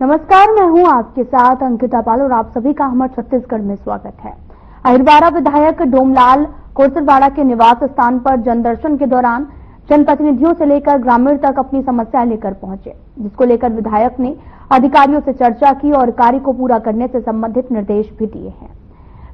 नमस्कार, मैं हूं आपके साथ अंकिता पाल और आप सभी का हमारे छत्तीसगढ़ में स्वागत है। अहिरवारा विधायक डोमलाल कोरसरवाड़ा के निवास स्थान पर जनदर्शन के दौरान जनप्रतिनिधियों से लेकर ग्रामीण तक अपनी समस्या लेकर पहुंचे, जिसको लेकर विधायक ने अधिकारियों से चर्चा की और कार्य को पूरा करने से संबंधित निर्देश भी दिए हैं।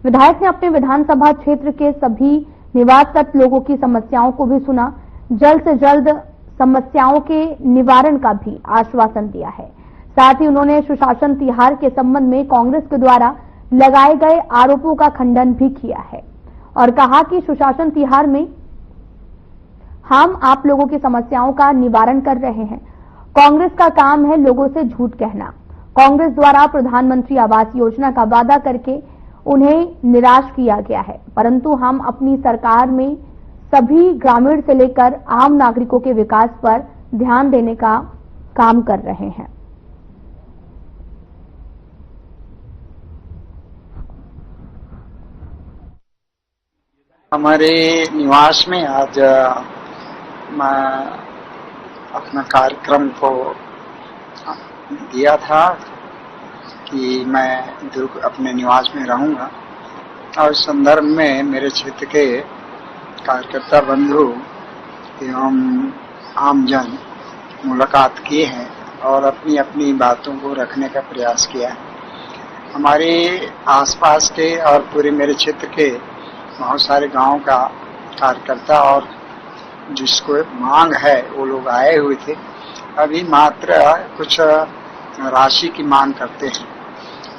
विधायक ने अपने विधानसभा क्षेत्र के सभी निवासरत लोगों की समस्याओं को भी सुना, जल्द से जल्द समस्याओं के निवारण का भी आश्वासन दिया है। साथ ही उन्होंने सुशासन तिहार के संबंध में कांग्रेस के द्वारा लगाए गए आरोपों का खंडन भी किया है और कहा कि सुशासन तिहार में हम आप लोगों की समस्याओं का निवारण कर रहे हैं। कांग्रेस का काम है लोगों से झूठ कहना। कांग्रेस द्वारा प्रधानमंत्री आवास योजना का वादा करके उन्हें निराश किया गया है, परंतु हम अपनी सरकार में सभी ग्रामीण से लेकर आम नागरिकों के विकास पर ध्यान देने का काम कर रहे हैं। हमारे निवास में आज मैं अपना कार्यक्रम को दिया था कि मैं अपने निवास में रहूंगा और इस संदर्भ में मेरे क्षेत्र के कार्यकर्ता बंधु एवं आमजन मुलाकात किए हैं और अपनी अपनी बातों को रखने का प्रयास किया है। हमारे आसपास के और पूरे मेरे क्षेत्र के बहुत सारे गांव का कार्यकर्ता और जिसको मांग है वो लोग आए हुए थे। अभी मात्र कुछ राशि की मांग करते हैं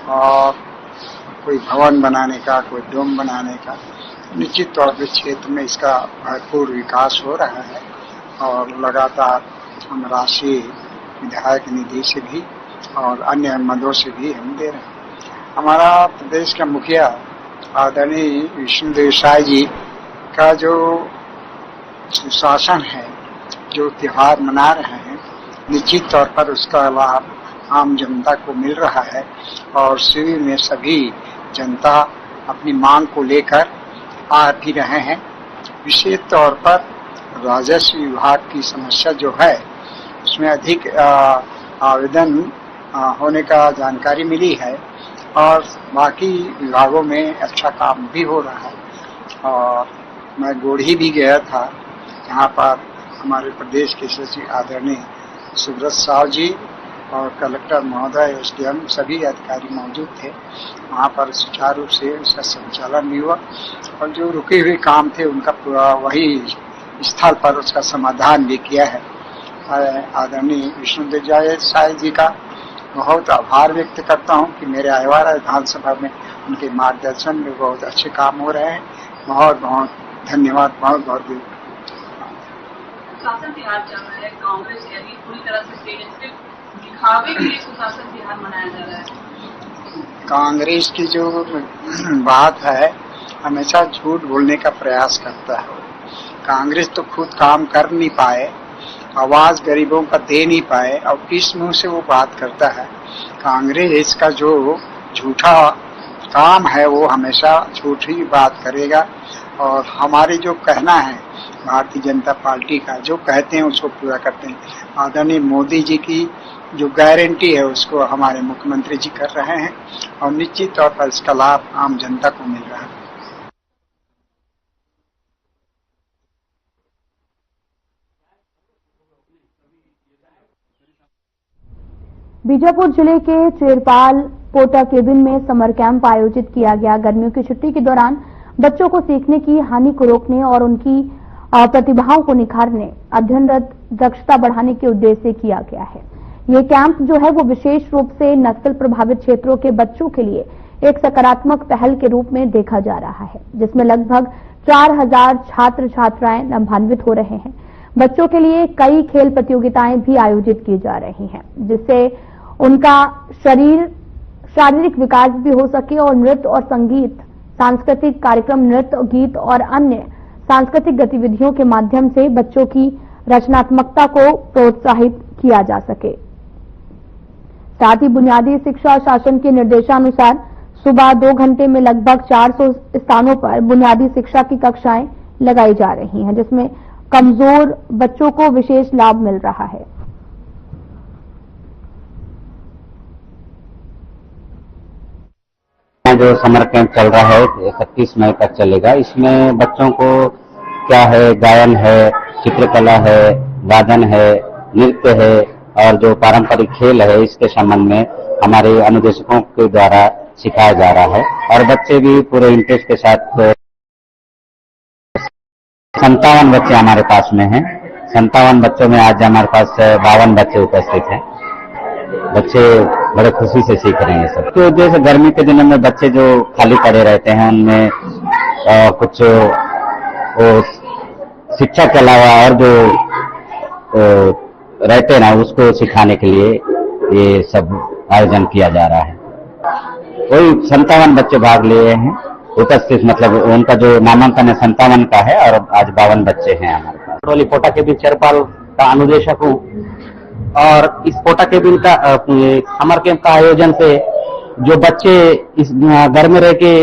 और कोई भवन बनाने का, कोई डोम बनाने का। निश्चित तौर पे क्षेत्र में इसका भरपूर विकास हो रहा है और लगातार हम राशि विधायक निधि से भी और अन्य मदों से भी हम दे रहे हैं। हमारा प्रदेश का मुखिया आदरणीय विष्णुदेव साय जी का जो सुशासन है, जो त्योहार मना रहे हैं, निश्चित तौर पर उसका लाभ आम जनता को मिल रहा है और शिविर में सभी जनता अपनी मांग को लेकर आ भी रहे हैं। विशेष तौर पर राजस्व विभाग की समस्या जो है उसमें अधिक आवेदन होने का जानकारी मिली है और बाकी विभागों में अच्छा काम भी हो रहा है। और मैं गोढ़ी भी गया था, जहाँ पर हमारे प्रदेश के सचिव आदरणीय सुब्रत साहु जी और कलेक्टर महोदय, एसडीएम सभी अधिकारी मौजूद थे। वहाँ पर सुचारू रूप से उसका संचालन भी हुआ और जो रुके हुए काम थे उनका पूरा वही स्थल पर उसका समाधान भी किया है। आदरणीय विष्णुदेव साय जी का बहुत आभार व्यक्त करता हूं कि मेरे अहिरवारा विधानसभा में उनके मार्गदर्शन में बहुत अच्छे काम हो रहे हैं। बहुत बहुत धन्यवाद। बहुत बहुत सुशासन तिहार चल रहा है, कांग्रेस यानी पूरी तरह से सिर्फ दिखावे के लिए सुशासन तिहार मनाया जा रहा है। कांग्रेस की जो बात है हमेशा झूठ बोलने का प्रयास करता है। कांग्रेस तो खुद काम कर नहीं पाए, आवाज गरीबों का दे नहीं पाए और किस मुंह से वो बात करता है। कांग्रेस का जो झूठा काम है वो हमेशा झूठी बात करेगा और हमारे जो कहना है भारतीय जनता पार्टी का जो कहते हैं उसको पूरा करते हैं। आदरणीय मोदी जी की जो गारंटी है उसको हमारे मुख्यमंत्री जी कर रहे हैं और निश्चित तौर पर इसका लाभ आम जनता को मिल रहा है। बीजापुर जिले के चेरपाल पोटा केबिन में समर कैंप आयोजित किया गया। गर्मियों की छुट्टी के दौरान बच्चों को सीखने की हानि को रोकने और उनकी प्रतिभाओं को निखारने, अध्ययनरत दक्षता बढ़ाने के उद्देश्य से किया गया है। ये कैंप जो है वो विशेष रूप से नक्सल प्रभावित क्षेत्रों के बच्चों के लिए एक सकारात्मक पहल के रूप में देखा जा रहा है, जिसमें लगभग 4000 छात्र छात्राएं लाभान्वित हो रहे हैं। बच्चों के लिए कई खेल प्रतियोगिताएं भी आयोजित की जा रही हैं, जिससे उनका शारीरिक विकास भी हो सके और नृत्य और संगीत, सांस्कृतिक कार्यक्रम, नृत्य, गीत और अन्य सांस्कृतिक गतिविधियों के माध्यम से बच्चों की रचनात्मकता को प्रोत्साहित किया जा सके। साथ ही बुनियादी शिक्षा शासन के निर्देशानुसार सुबह 2 घंटे में लगभग 400 स्थानों पर बुनियादी शिक्षा की कक्षाएं लगाई जा रही हैं, जिसमें कमजोर बच्चों को विशेष लाभ मिल रहा है। जो समर कैंप चल रहा है 31 मई तक चलेगा, इसमें बच्चों को क्या है, गायन है, चित्रकला है, वादन है, नृत्य है और जो पारंपरिक खेल है, इसके संबंध में हमारे अनुदेशकों के द्वारा सिखाया जा रहा है और बच्चे भी पूरे इंटरेस्ट के साथ 57 बच्चे हमारे पास में हैं। 57 बच्चों में आज हमारे पास 52 बच्चे उपस्थित हैं। बच्चे बड़े खुशी से सीख रहे हैं सब। तो जैसे गर्मी के दिनों में बच्चे जो खाली पड़े रहते हैं, उनमें कुछ वो शिक्षा के अलावा और जो रहते हैं ना, उसको सिखाने के लिए ये सब आयोजन किया जा रहा है। वही 57 बच्चे भाग लिए हैं उपस्थित, मतलब उनका जो नामांकन है 57 का है और आज 52 बच्चे हैं हमारे पास। पोटा केबिन चरपाल का अनुदेशक हूँ और इस पोटा केबिन का समर कैंप का आयोजन से जो बच्चे इस घर में रह के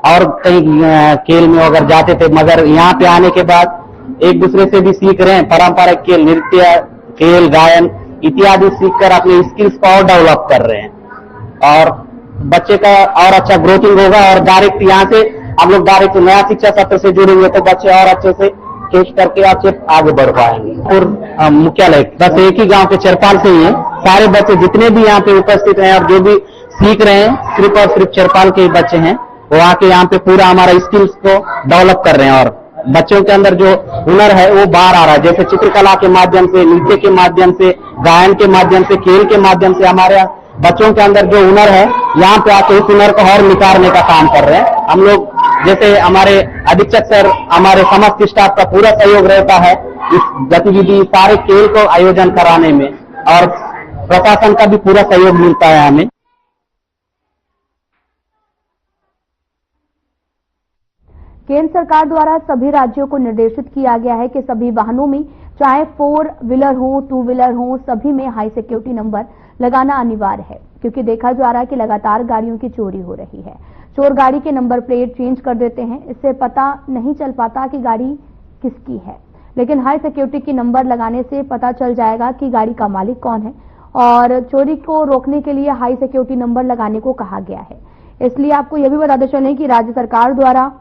और कहीं खेल में अगर जाते थे, मगर यहाँ पे आने के बाद एक दूसरे से भी सीख रहे हैं पारंपरिक खेल, नृत्य, खेल, गायन इत्यादि सीखकर अपने स्किल्स को और डेवलप कर रहे हैं और बच्चे का और अच्छा ग्रोथिंग होगा और डायरेक्ट यहाँ से हम लोग डायरेक्ट नया शिक्षा सत्र से जुड़ेंगे तो बच्चे और अच्छे से केस करके अच्छे आगे बढ़ पाएंगे। और मुख्यालय बस एक ही गांव के चरपाल से ही है, सारे बच्चे जितने भी यहाँ पे उपस्थित हैं और जो भी सीख रहे हैं सिर्फ और सिर्फ चरपाल के ही बच्चे हैं। वो आके यहाँ पे पूरा हमारा स्किल्स को डेवलप कर रहे हैं और बच्चों के अंदर जो हुनर है वो बाहर आ रहा है, जैसे चित्रकला के माध्यम से, नृत्य के माध्यम से, गायन के माध्यम से, खेल के माध्यम से हमारे बच्चों के अंदर जो हुनर है यहाँ पे आके इस हुनर को और निखारने का काम कर रहे हैं। हम लोग जैसे हमारे अधीक्षक सर, हमारे समस्त स्टाफ का पूरा सहयोग रहता है इस गतिविधि सारे खेल को आयोजन कराने में और प्रशासन का भी पूरा सहयोग मिलता है हमें। केंद्र सरकार द्वारा सभी राज्यों को निर्देशित किया गया है कि सभी वाहनों में, चाहे 4 व्हीलर हो, 2 व्हीलर हो, सभी में हाई सिक्योरिटी नंबर लगाना अनिवार्य है, क्योंकि देखा जा रहा है कि लगातार गाड़ियों की चोरी हो रही है। चोर गाड़ी के नंबर प्लेट चेंज कर देते हैं, इससे पता नहीं चल पाता कि गाड़ी किसकी है, लेकिन हाई सिक्योरिटी की नंबर लगाने से पता चल जाएगा कि गाड़ी का मालिक कौन है और चोरी को रोकने के लिए हाई सिक्योरिटी नंबर लगाने को कहा गया है। इसलिए आपको यह भी बताते चलें कि राज्य सरकार द्वारा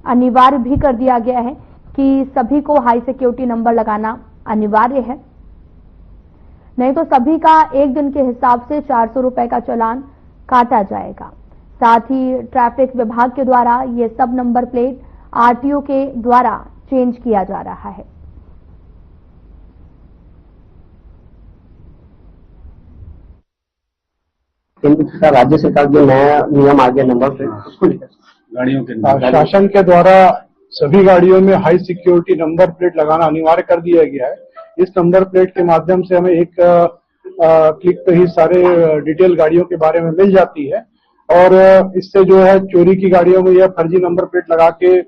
अनिवार्य भी कर दिया गया है कि सभी को हाई सिक्योरिटी नंबर लगाना अनिवार्य है, नहीं तो सभी का एक दिन के हिसाब से 400 रुपए का चालान काटा जाएगा। साथ ही ट्रैफिक विभाग के द्वारा ये सब नंबर प्लेट आरटीओ के द्वारा चेंज किया जा रहा है। केंद्र सरकार, राज्य सरकार जो नया नियम आ गया नंबर प्लेट, उसको लेकर गाड़ियों के शासन के द्वारा सभी गाड़ियों में हाई सिक्योरिटी नंबर प्लेट लगाना अनिवार्य कर दिया गया है। इस नंबर प्लेट के माध्यम से हमें एक क्लिक पे ही सारे डिटेल गाड़ियों के बारे में मिल जाती है और इससे जो है चोरी की गाड़ियों में यह फर्जी नंबर प्लेट लगा के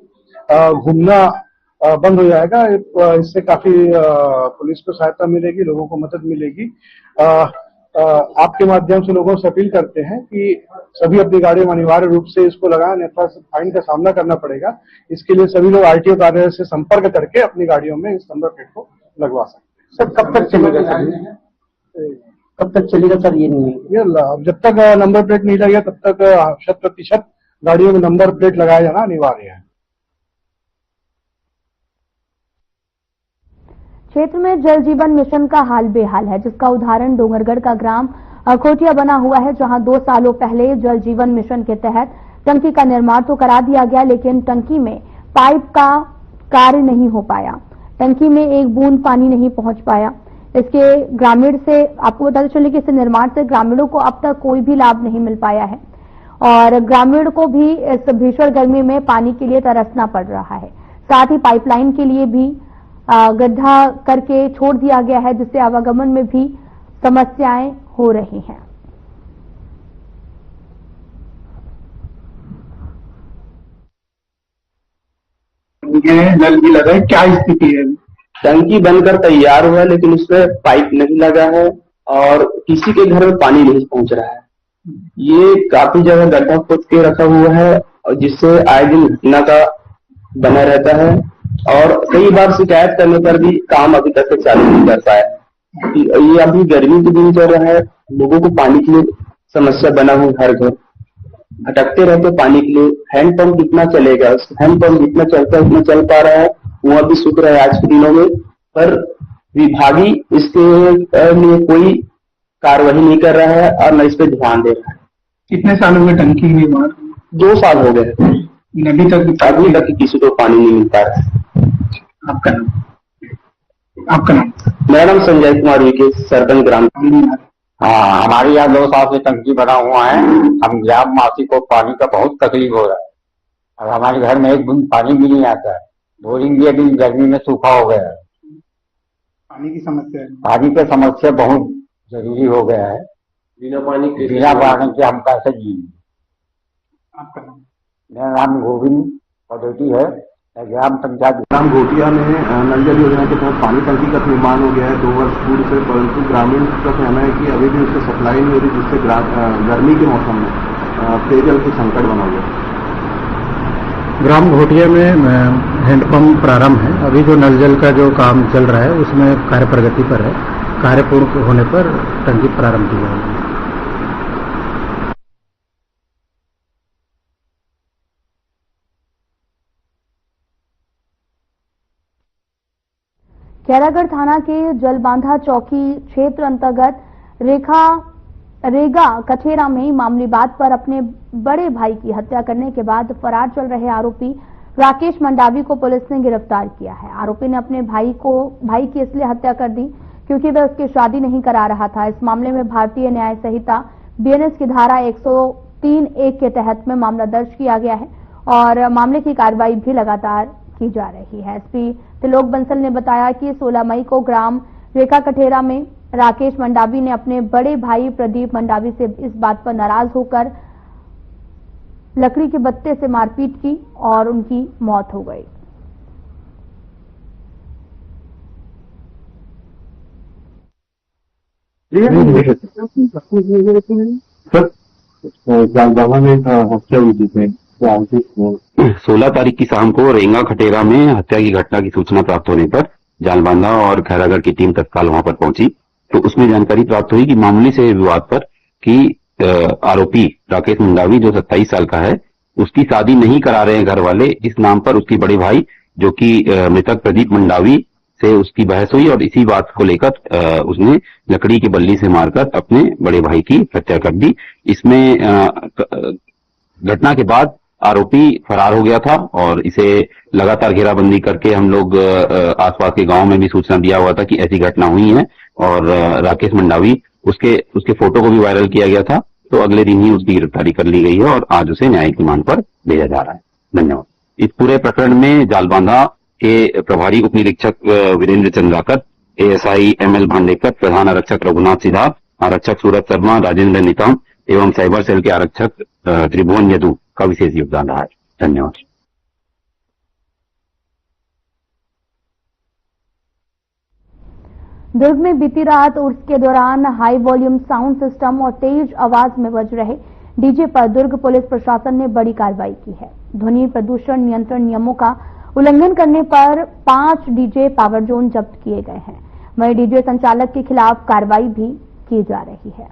घूमना बंद हो जाएगा। इससे काफी पुलिस को सहायता मिलेगी, लोगों को मदद मिलेगी। आपके माध्यम से लोगों से अपील करते हैं कि सभी अपनी गाड़ियों में अनिवार्य रूप से इसको लगाएं, अन्यथा फाइन का सामना करना पड़ेगा। इसके लिए सभी लोग आरटीओ कार्यालय से संपर्क करके अपनी गाड़ियों में इस नंबर प्लेट को लगवा सकते हैं। सर कब तक चलेगा सर? कब तक चलेगा सर ये नियम? जब तक नंबर प्लेट नहीं लगेगा तब तक 100% गाड़ियों में नंबर प्लेट लगाया जाना अनिवार्य है। क्षेत्र में जल जीवन मिशन का हाल बेहाल है, जिसका उदाहरण डोंगरगढ़ का ग्राम खोटिया बना हुआ है, जहां 2 सालों पहले जल जीवन मिशन के तहत टंकी का निर्माण तो करा दिया गया, लेकिन टंकी में पाइप का कार्य नहीं हो पाया, टंकी में एक बूंद पानी नहीं पहुंच पाया। इसके ग्रामीण से आपको बताते चले कि इसके निर्माण से ग्रामीणों को अब तक कोई भी लाभ नहीं मिल पाया है और ग्रामीण को भी इस भीषण गर्मी में पानी के लिए तरसना पड़ रहा है। साथ ही पाइपलाइन के लिए भी गड्ढा करके छोड़ दिया गया है, जिससे आवागमन में भी समस्याएं हो रही हैं। नल भी लगा है, क्या स्थिति है? टंकी बनकर तैयार हुआ है लेकिन उसमें पाइप नहीं लगा है और किसी के घर में पानी नहीं पहुंच रहा है। ये काफी जगह गड्ढा खोद के रखा हुआ है और जिससे आए दिन घटना का बना रहता है और कई बार शिकायत करने पर भी काम अभी तक चालू नहीं कर पाया। ये अभी गर्मी के दिन चल रहा है, लोगों को पानी की समस्या बना हुई हर घर। भटकते रहते पानी के लिए। हैंडपंप कितना चलेगा, हैंडपंप जितना चलता है उतना चल पा रहा है, वह भी शुक्र है आज के दिनों में, पर विभागी इसके लिए कोई कार्रवाई नहीं कर रहा है और न इस पे ध्यान दे रहा है। कितने साल हो गए टंकी निर्माण? 2 साल हो गए, अभी तक किसी को पानी नहीं मिल पा रहा है। आपका नाम? आपका नाम? मेरा नाम संजय कुमार विके, सरपंच ग्राम। हाँ, हमारे यहाँ 2 साल से टंकी बना हुआ है। हम ग्रामवासी को पानी का बहुत तकलीफ हो रहा है और हमारे घर में एक बूंद पानी भी नहीं आता है। बोरिंग भी अभी गर्मी में सूखा हो गया है। पानी की समस्या है। पानी की समस्या बहुत जरूरी हो गया है। बिना पानी के हम कैसे जिएंगे। आपका नाम? मेरा नाम गोविंद पदोटी है, ग्राम पंचायत ग्राम घोटिया में नल जल योजना के तहत पानी टंकी का निर्माण हो गया है 2 वर्ष पूर्व से, परंतु ग्रामीण का कहना है कि अभी भी उससे सप्लाई नहीं हो रही, जिससे गर्मी के मौसम में पेयजल की संकट बना हुआ है। ग्राम घोटिया में हैंडपंप प्रारंभ है। अभी जो नल जल का जो काम चल रहा है उसमें कार्य प्रगति पर है। कार्य पूर्ण होने पर टंकी प्रारंभ की जाएगी। खैरागढ़ थाना के जलबांधा चौकी क्षेत्र अंतर्गत रेगा कठेरा में मामूली बात पर अपने बड़े भाई की हत्या करने के बाद फरार चल रहे आरोपी राकेश मंडावी को पुलिस ने गिरफ्तार किया है। आरोपी ने अपने भाई की इसलिए हत्या कर दी क्योंकि वह उसकी शादी नहीं करा रहा था। इस मामले में भारतीय न्याय संहिता बीएनएस की धारा 103(1) के तहत में मामला दर्ज किया गया है और मामले की कार्रवाई भी लगातार की जा रही है। एसपी त्रिलोक बंसल ने बताया कि 16 मई को ग्राम रेखा कठेरा में राकेश मंडावी ने अपने बड़े भाई प्रदीप मंडावी से इस बात पर नाराज होकर लकड़ी के बत्ते से मारपीट की और उनकी मौत हो गई। हत्या हुई थी 16 तारीख की शाम को रेंगा खटेरा में हत्या की घटना की सूचना प्राप्त होने पर जालबांधा और खैरागढ़ की टीम तत्काल वहां पर पहुंची। तो उसमें जानकारी प्राप्त हुई कि मामूली से विवाद पर कि आरोपी राकेश मंडावी जो 27 साल का है, उसकी शादी नहीं करा रहे हैं घर वाले। इस नाम पर उसकी बड़े भाई जो कि मृतक प्रदीप मंडावी से उसकी बहस हुई और इसी बात को लेकर उसने लकड़ी की बल्ली से मारकर अपने बड़े भाई की हत्या कर दी। इसमें घटना के बाद आरोपी फरार हो गया था और इसे लगातार घेराबंदी करके हम लोग आसपास के गांव में भी सूचना दिया हुआ था कि ऐसी घटना हुई है और राकेश मंडावी उसके फोटो को भी वायरल किया गया था। तो अगले दिन ही उसकी गिरफ्तारी कर ली गई है और आज उसे न्यायिक रिमांड पर भेजा जा रहा है। धन्यवाद। इस पूरे प्रकरण में जालबांधा के प्रभारी उप निरीक्षक वीरेंद्र चंद्राकर, एएसआई एमएल भांडेकर, प्रधान आरक्षक रघुनाथ सिद्धार्थ, आरक्षक सूरज शर्मा, राजेंद्र नितम एवं साइबर सेल के आरक्षक त्रिभुवन यदु का विशेष योगदान रहा है। धन्यवाद। दुर्ग में बीती रात उर्स के दौरान हाई वॉल्यूम साउंड सिस्टम और तेज आवाज में बज रहे डीजे पर दुर्ग पुलिस प्रशासन ने बड़ी कार्रवाई की है। ध्वनि प्रदूषण नियंत्रण नियमों का उल्लंघन करने पर 5 डीजे पावर जोन जब्त किए गए हैं। वहीं डीजे संचालक के खिलाफ कार्रवाई भी की जा रही है।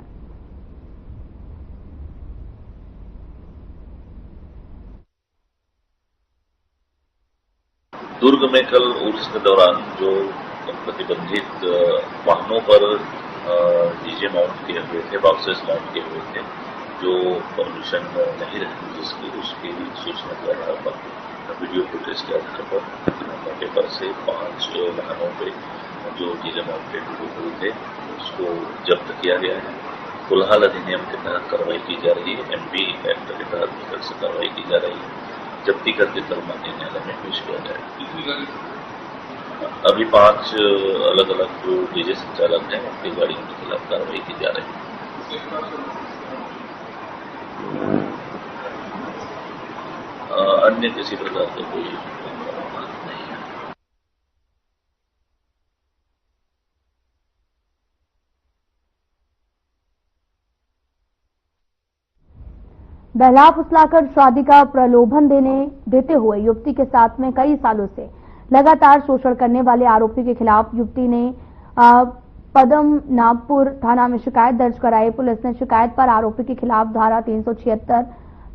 दुर्ग में कल उर्स के दौरान जो प्रतिबंधित वाहनों पर डीजे माउंट किए हुए थे, बॉक्सेस माउंट किए हुए थे, जो पॉल्यूशन नहीं रहती उसकी सूचना के आधार पर वीडियो फुटेज के आधार पर मौके पर से 5 वाहनों पे जो डीजे माउंटेड वीडियो थे उसको जब्त किया गया है। फिलहाल अधिनियम के तहत कार्रवाई की जा रही है। एमपी एक्ट के तहत से कार्रवाई की जा रही है। जब्ती करके कल माननीय न्यायालय में पेश किया जाए। अभी 5 अलग अलग जो डीजे संचालक हैं उनकी गाड़ियों के खिलाफ कार्रवाई की जा रही है। अन्य किसी प्रकार का कोई नहीं है। बहला फुसलाकर शादी का प्रलोभन देते हुए युवती के साथ में कई सालों से लगातार शोषण करने वाले आरोपी के खिलाफ युवती ने पद्मनाभपुर थाना में शिकायत दर्ज कराई। पुलिस ने शिकायत पर आरोपी के खिलाफ धारा 376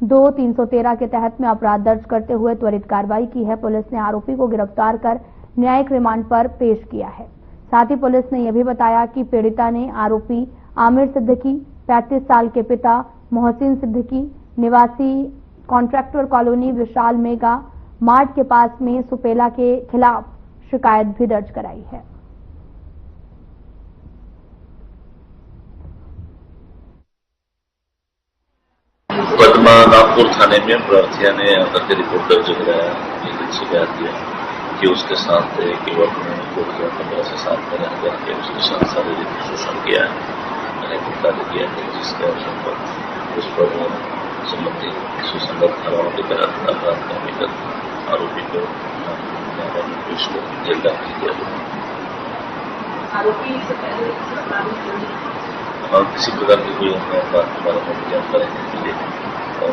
313 के तहत में अपराध दर्ज करते हुए त्वरित कार्रवाई की है। पुलिस ने आरोपी को गिरफ्तार कर न्यायिक रिमांड पर पेश किया है। साथ ही पुलिस ने यह भी बताया कि पीड़िता ने आरोपी आमिर सिद्दीकी 35 साल के पिता मोहसिन सिद्दीकी निवासी कॉन्ट्रैक्टर कॉलोनी विशाल मेगा मार्ट के पास में सुपेला के खिलाफ शिकायत भी दर्ज कराई है। मुकदमा नागपुर थाने में प्रार्थिया ने आकर के रिपोर्ट दर्ज कराया, एक शिकायत दिया कि उसके साथ एक युवक ने 2015 से साथ में रह करके उसके साथ शारीरिक शोषण किया है, अनैतिक कार्य किया है, जिसके आधार पर उस पर संबंधित सुसंगत धाराओं के तहत अपराध करने कर आरोपी को पुलिस को जेल दाखिल किया गया। आरोपी से पहले और किसी प्रकार की कोई बात के बारे में जानकारी नहीं मिली और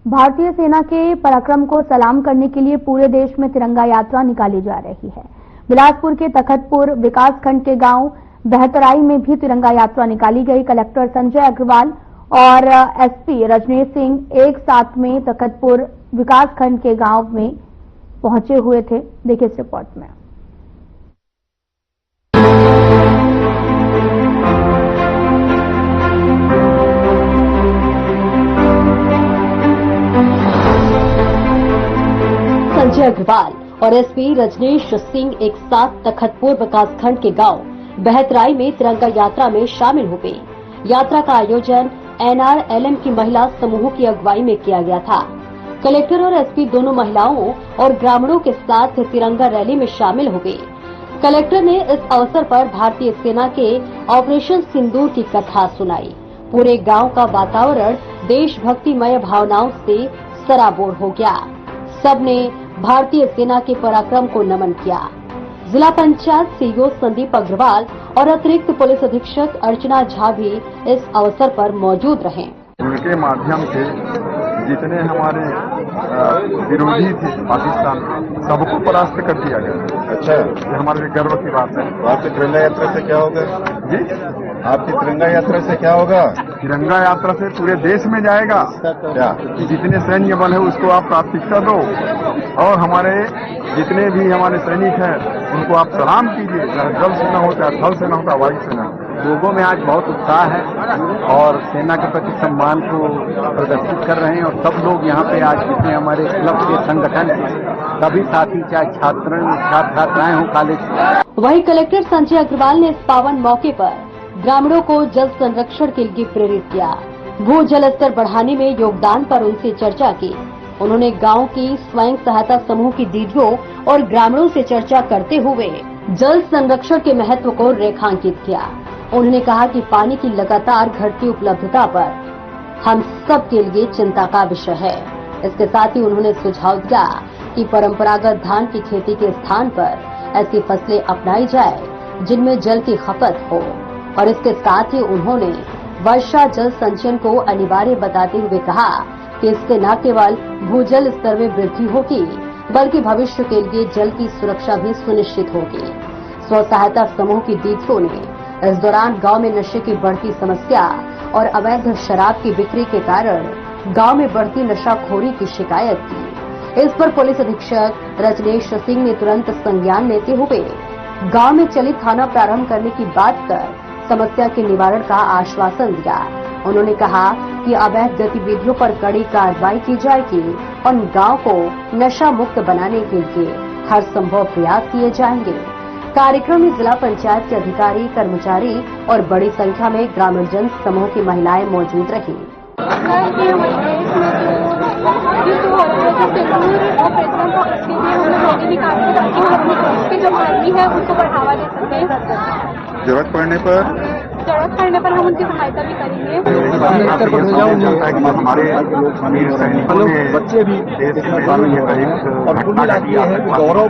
भारतीय सेना के पराक्रम को सलाम करने के लिए पूरे देश में तिरंगा यात्रा निकाली जा रही है। बिलासपुर के तखतपुर विकासखंड के गांव बहतराई में भी तिरंगा यात्रा निकाली गई। कलेक्टर संजय अग्रवाल और एसपी रजनीश सिंह एक साथ में तखतपुर विकासखंड के गांव में पहुंचे हुए थे। देखिए इस रिपोर्ट में। संजय अग्रवाल और एसपी रजनीश सिंह एक साथ तखतपुर विकासखंड के गांव बहतराई में तिरंगा यात्रा में शामिल हो गए। यात्रा का आयोजन NRLM की महिला समूह की अगुवाई में किया गया था। कलेक्टर और एसपी दोनों महिलाओं और ग्रामीणों के साथ तिरंगा रैली में शामिल हो गए। कलेक्टर ने इस अवसर पर भारतीय सेना के ऑपरेशन सिंदूर की कथा सुनाई। पूरे गांव का वातावरण देशभक्तिमय भावनाओं से सराबोर हो गया। सबने भारतीय सेना के पराक्रम को नमन किया। जिला पंचायत सीईओ संदीप अग्रवाल और अतिरिक्त पुलिस अधीक्षक अर्चना झा भी इस अवसर पर मौजूद रहे। उनके माध्यम से जितने हमारे विरोधी थे पाकिस्तान, सबको परास्त कर दिया गया। अच्छा, ये हमारे लिए गर्व की बात है। आपकी तिरंगा यात्रा से क्या होगा जी? आपकी तिरंगा यात्रा से क्या होगा? तिरंगा यात्रा से पूरे देश में जाएगा क्या? जितने सैन्य बल है उसको आप प्राथमिकता दो और हमारे जितने भी हमारे सैनिक हैं उनको आप सलाम कीजिए, चाहे जल सेना हो, चाहे थल सेना हो, चाहे वायु सेना। लोगों में आज बहुत उत्साह है और सेना के प्रति सम्मान को प्रदर्शित कर रहे हैं और सब लोग यहाँ पे आज जितने हमारे क्लब के संगठन सभी साथी, चाहे छात्राएं हो कॉलेज। वहीं कलेक्टर संजय अग्रवाल ने इस पावन मौके पर ग्रामीणों को जल संरक्षण के लिए प्रेरित किया। भू जल स्तर बढ़ाने में योगदान पर उनसे चर्चा की। उन्होंने गांव की स्वयं सहायता समूह की दीदियों और ग्रामीणों से चर्चा करते हुए जल संरक्षण के महत्व को रेखांकित किया। उन्होंने कहा कि पानी की लगातार घटती उपलब्धता पर हम सब के लिए चिंता का विषय है। इसके साथ ही उन्होंने सुझाव दिया कि परंपरागत धान की खेती के स्थान पर ऐसी फसलें अपनाई जाए जिनमें जल की खपत हो और इसके साथ ही उन्होंने वर्षा जल संचयन को अनिवार्य बताते हुए कहा कि इससे न केवल भूजल स्तर में वृद्धि होगी बल्कि भविष्य के लिए जल की सुरक्षा भी सुनिश्चित होगी। स्व सहायता समूह की दीदियों ने इस दौरान गांव में नशे की बढ़ती समस्या और अवैध शराब की बिक्री के कारण गांव में बढ़ती नशाखोरी की शिकायत की। इस पर पुलिस अधीक्षक रजनीश सिंह ने तुरंत संज्ञान लेते हुए गांव में चलित थाना प्रारंभ करने की बात कर समस्या के निवारण का आश्वासन दिया। उन्होंने कहा कि अवैध गतिविधियों पर कड़ी कार्रवाई की जाएगी और गांव को नशा मुक्त बनाने के लिए हर संभव प्रयास किए जाएंगे। कार्यक्रम में जिला पंचायत के अधिकारी, कर्मचारी और बड़ी संख्या में ग्रामीण जन समूह की महिलाएं मौजूद रहीं। जरूरत पड़ने पर हम उनकी सहायता भी करेंगे। हमारे बच्चे भी और गौरव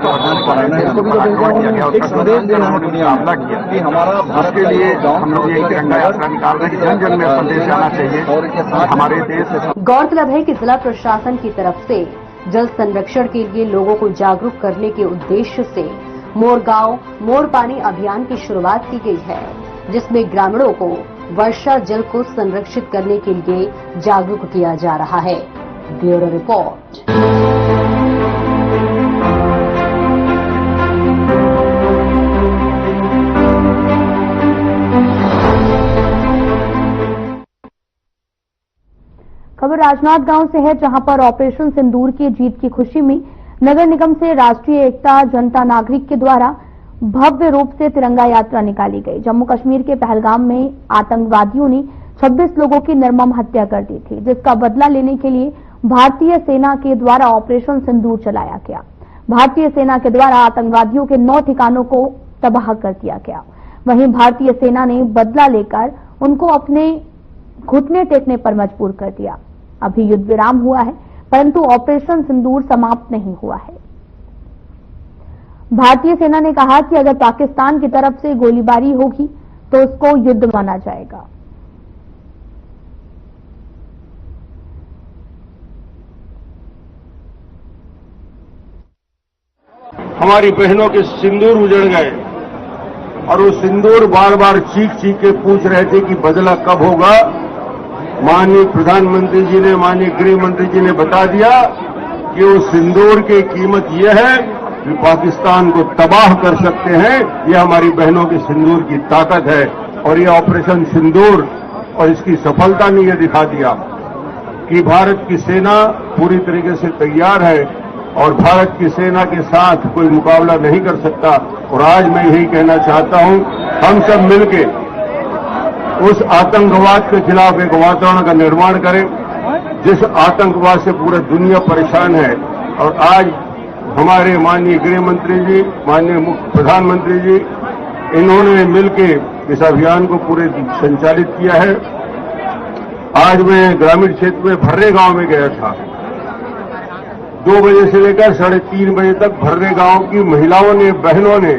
कि हमारा भारत के लिए हम लोग ये तिरंगा यात्रा निकाल रहे हैं। जन जन में संदेश आना चाहिए और हमारे देश। गौरतलब है कि जिला प्रशासन की तरफ से जल संरक्षण के लिए लोगों को जागरूक करने के उद्देश्य से मोर गांव मोर पानी अभियान की शुरुआत की गई है, जिसमें ग्रामीणों को वर्षा जल को संरक्षित करने के लिए जागरूक किया जा रहा है। Bureau report. खबर राजनांदगांव से है, जहां पर ऑपरेशन सिंदूर की जीत की खुशी में नगर निगम से राष्ट्रीय एकता जनता नागरिक के द्वारा भव्य रूप से तिरंगा यात्रा निकाली गई। जम्मू कश्मीर के पहलगाम में आतंकवादियों ने 26 लोगों की निर्मम हत्या कर दी थी, जिसका बदला लेने के लिए भारतीय सेना के द्वारा ऑपरेशन सिंदूर चलाया गया। भारतीय सेना के द्वारा आतंकवादियों के 9 ठिकानों को तबाह कर दिया गया। वहीं भारतीय सेना ने बदला लेकर उनको अपने घुटने टेकने पर मजबूर कर दिया। अभी युद्ध विराम हुआ है, परंतु ऑपरेशन सिंदूर समाप्त नहीं हुआ है। भारतीय सेना ने कहा कि अगर पाकिस्तान की तरफ से गोलीबारी होगी तो उसको युद्ध माना जाएगा। हमारी बहनों के सिंदूर उजड़ गए और वो सिंदूर बार बार चीख चीख के पूछ रहे थे कि बदला कब होगा। माननीय प्रधानमंत्री जी ने, माननीय गृह मंत्री जी ने बता दिया कि वो सिंदूर की कीमत यह है कि पाकिस्तान को तबाह कर सकते हैं। यह हमारी बहनों के सिंदूर की ताकत है और यह ऑपरेशन सिंदूर और इसकी सफलता ने यह दिखा दिया कि भारत की सेना पूरी तरीके से तैयार है और भारत की सेना के साथ कोई मुकाबला नहीं कर सकता। और आज मैं यही कहना चाहता हूं, हम सब मिलके उस आतंकवाद के खिलाफ एक वातावरण का निर्माण करें जिस आतंकवाद से पूरा दुनिया परेशान है। और आज हमारे माननीय गृह मंत्री जी, माननीय प्रधानमंत्री जी, इन्होंने मिलके इस अभियान को पूरे संचालित किया है। आज मैं ग्रामीण क्षेत्र में भर्रे गांव में गया था। 2 बजे से लेकर 3:30 बजे तक भर्रे गांव की महिलाओं ने, बहनों ने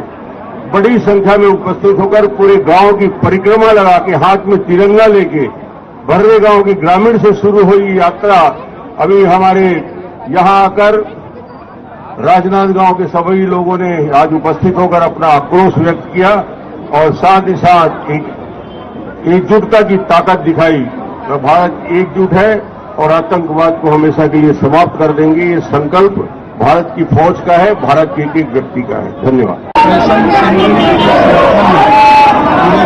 बड़ी संख्या में उपस्थित होकर पूरे गांव की परिक्रमा लगा के हाथ में तिरंगा लेके भर्रे गांव के ग्रामीण से शुरू हुई यात्रा अभी हमारे यहां आकर राजनांदगांव के सभी लोगों ने आज उपस्थित होकर अपना आक्रोश व्यक्त किया और साथ ही साथ एकजुटता की ताकत दिखाई। तो भारत एकजुट है और आतंकवाद को हमेशा के लिए समाप्त कर देंगे। ये संकल्प भारत की फौज का है, भारत के एक व्यक्ति का है। धन्यवाद। पूरे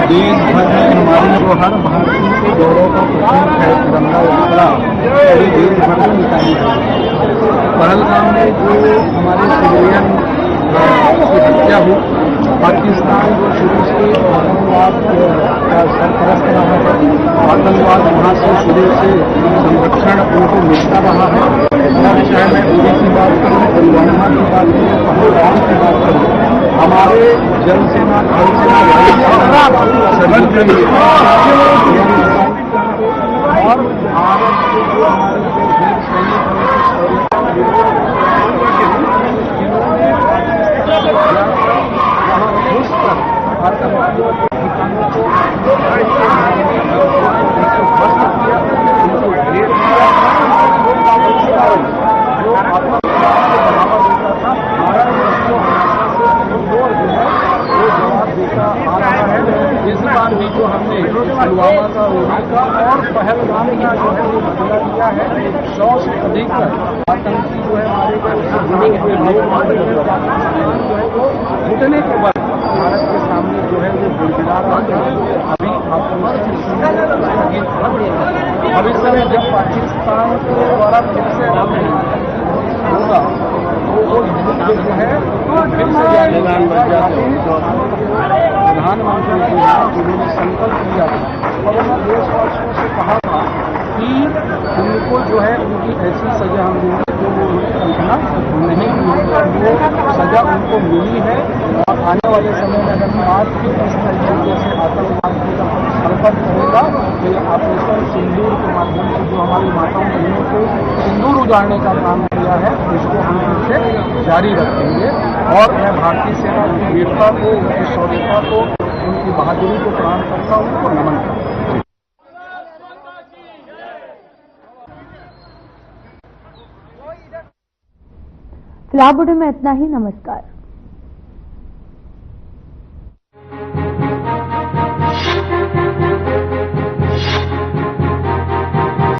देश भर में हमारे जो हर भारतीय के गौरव का प्रतीक है तिरंगा यात्रा पूरे देश भर में निकाली गई। पहलगाम में जो हमारे सिविलियन की हत्या हुई, पाकिस्तान जो शुरू से आतंकवाद का सरपरस्त रहा है, आतंकवाद वहाँ से शुरू से संरक्षण उनको मिलता रहा है। चाहे मैं उड़ी की बात करूँ, पुलवामा की बात करूँ, पहलगाम की बात करूँ, हमारे जल सेना, थल सेना, सभी के लिए और भारत के जो हमारे वीर सैनिक आतंकवादियों के ठिकानों को इस बार भी जो हमने पुलवामा का, उड़ी का और पहलगाम का जो है वो बदला लिया है। 100 से अधिक आतंकी जो है मारे गए, जुड़े हुए लोग मारे गए, पाकिस्तान जो है वो घुटने के बल भारत के सामने जो है वो गिड़गिड़ा रहा है। अभी भविष्य में जब पाकिस्तान के द्वारा फिर से होगा तो वो युद्ध जो है फिर से जारी रहेगा। प्रधानमंत्री जी ने उन्होंने संकल्प लिया और उन्होंने देशवासियों से कहा था कि उनको जो है उनकी ऐसी सजा हम देंगे जो वो उन्हें कल्पना नहीं मिली। वो सजा उनको मिली है और आने वाले समय में अगर आज भी इस तरीके से आतंकवाद का हरकत करेगा तो ऑपरेशन सिंदूर के माध्यम से जो हमारी माताओं बहनों को सिंदूर उजाड़ने का काम किया है इसको हम फिर से जारी रखेंगे। और मैं भारतीय सेना की वीरता को, उनकी शौर्यता को, उनकी बहादुरी को प्रणाम करता हूं, उनको नमन करता हूं। फिलहाल बुलेटिन में इतना ही। नमस्कार।